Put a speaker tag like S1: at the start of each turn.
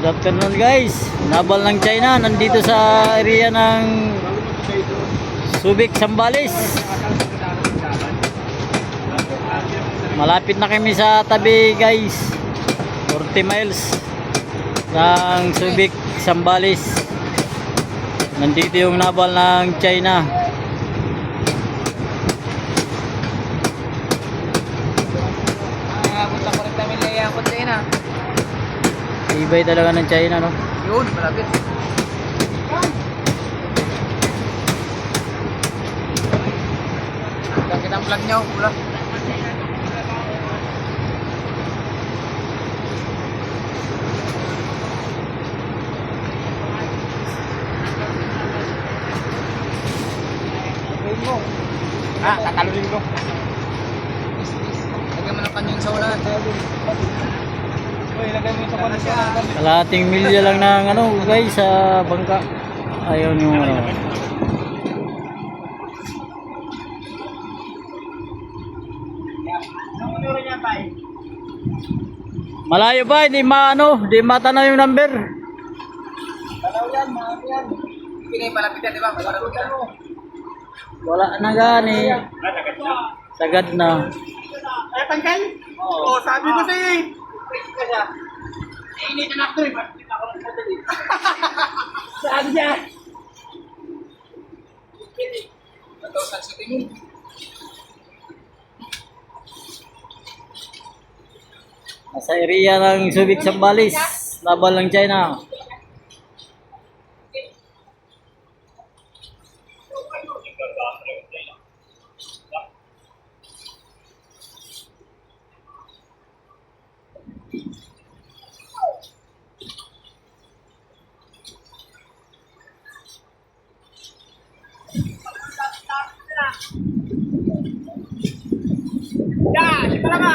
S1: Good afternoon guys. Nabal ng China nandito sa area ng Subic, Zambales. Malapit na kami sa tabi guys. 40 miles ng Subic, Zambales. Nandito yung nabal ng China.
S2: Punta ko rin namin na yung China.
S1: Ibay talaga ng China, no?
S2: Yun, malapit. Hanggang kitang vlog nyo, pula. Kakalunin ko. Lagyan mo ng kanyang sa ulan.
S1: Kalahating milya lang ng ano guys sa bangka. Ayun yung ano. Malayo ba? Hindi maano, hindi matanaw yung number.
S2: Tanaw yan, mahal yan. Hindi palapitan, di ba? Palapitan mo.
S1: Wala na gani. Sagad na.
S2: Ay, tangkal? Oo, sabi ko sa'yo eh. Init na ako eh. Bakit ako ng sadali? Saan dyan? Ito, saan sa tingin?
S1: Nasa area ng Subic, Zambales. Nabal ng China.
S2: Ya, siapa lama?